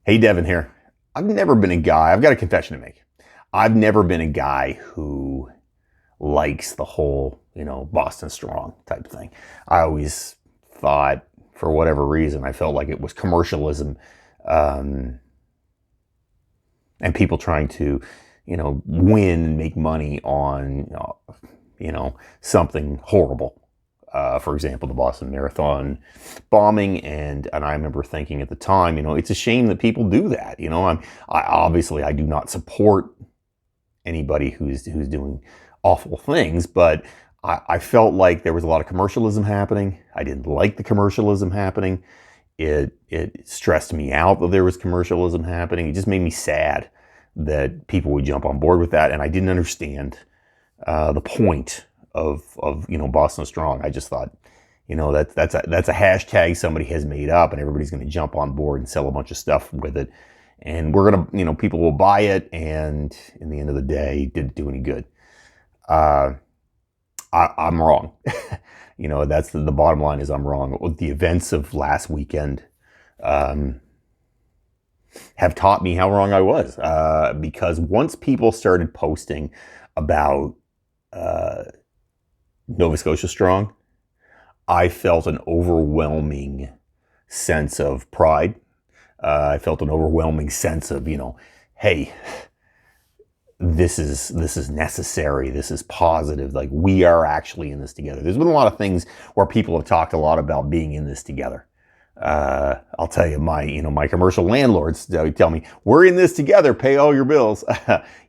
Hey, Devin here. I've got a confession to make. I've never been a guy who likes the whole, Boston Strong type thing. I always thought, for whatever reason, I felt like it was commercialism, um, and people trying to, win and make money on, something horrible. For example, the Boston Marathon bombing, and I remember thinking at the time, it's a shame that people do that. I do not support anybody who's doing awful things, but I felt like there was a lot of commercialism happening. I didn't like the commercialism happening. It stressed me out that there was commercialism happening. It just made me sad that people would jump on board with that, and I didn't understand the point of Boston Strong. I just thought, that's a hashtag somebody has made up, and everybody's going to jump on board and sell a bunch of stuff with it, and we're gonna, people will buy it, and in the end of the day, it didn't do any good. Uh, I'm wrong. That's the bottom line is I'm wrong. The events of last weekend um, have taught me how wrong I was, because once people started posting about uh, Nova Scotia Strong, I felt an overwhelming sense of pride. I felt an overwhelming sense of, hey, this is necessary. This is positive. Like, we are actually in this together. There's been a lot of things where people have talked a lot about being in this together. I'll tell you, my commercial landlords tell me, we're in this together. Pay all your bills.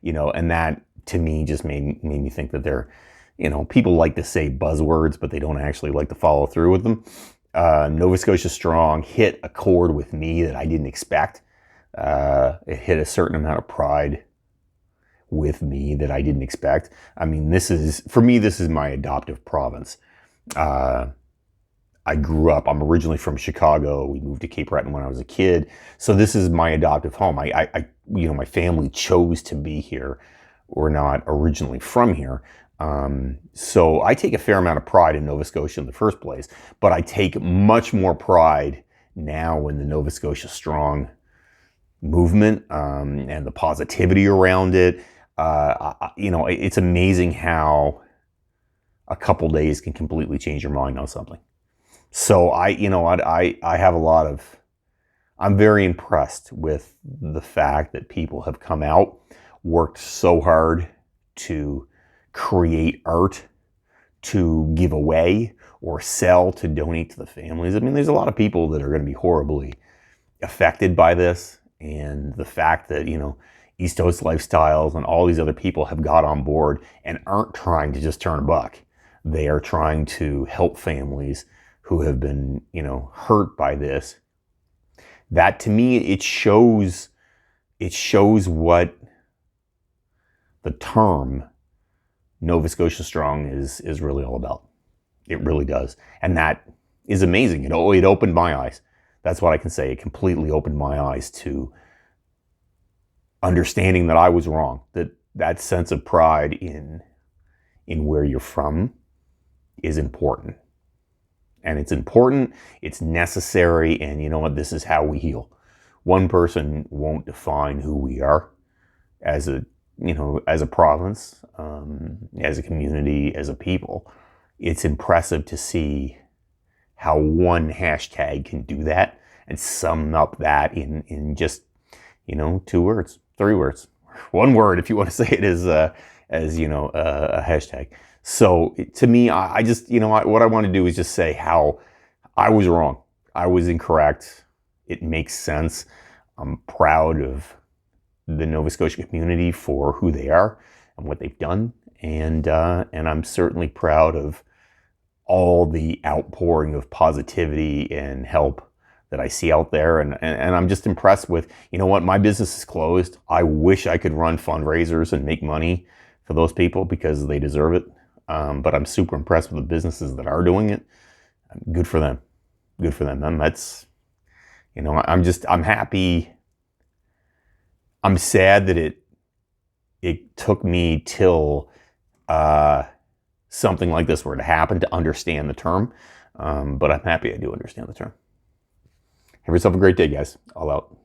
And that to me just made me think that they're, people like to say buzzwords, but they don't actually like to follow through with them. Nova Scotia Strong hit a chord with me that I didn't expect. It hit a certain amount of pride with me that I didn't expect. I mean, for me, this is my adoptive province. Uh, I'm originally from Chicago. We moved to Cape Breton when I was a kid. So this is my adoptive home. My family chose to be here. We're not originally from here. So I take a fair amount of pride in Nova Scotia in the first place, but I take much more pride now in the Nova Scotia Strong movement, and the positivity around it. It's amazing how a couple days can completely change your mind on something. So I have I'm very impressed with the fact that people have come out, worked so hard to create art to give away or sell to donate to the families. I mean, there's a lot of people that are going to be horribly affected by this. And the fact that, East Coast Lifestyles and all these other people have got on board and aren't trying to just turn a buck. They are trying to help families who have been, hurt by this. That to me, it shows what the term Nova Scotia Strong is really all about. It really does. And that is amazing. It opened my eyes. That's what I can say. It completely opened my eyes to understanding that I was wrong. That sense of pride in where you're from is important. And it's important, it's necessary, and you know what? This is how we heal. One person won't define who we are as a province, as a community, as a people. It's impressive to see how one hashtag can do that and sum up that in just, 2 words, 3 words, 1 word if you want to say it as a hashtag. So to me, I just, what I want to do is just say how I was wrong. I was incorrect. It makes sense. I'm proud of the Nova Scotia community for who they are and what they've done. And I'm certainly proud of all the outpouring of positivity and help that I see out there. And I'm just impressed with, my business is closed. I wish I could run fundraisers and make money for those people because they deserve it. But I'm super impressed with the businesses that are doing it. Good for them. Good for them. And that's, I'm happy. I'm sad that it took me till something like this were to happen to understand the term. But I'm happy I do understand the term. Have yourself a great day, guys. All out.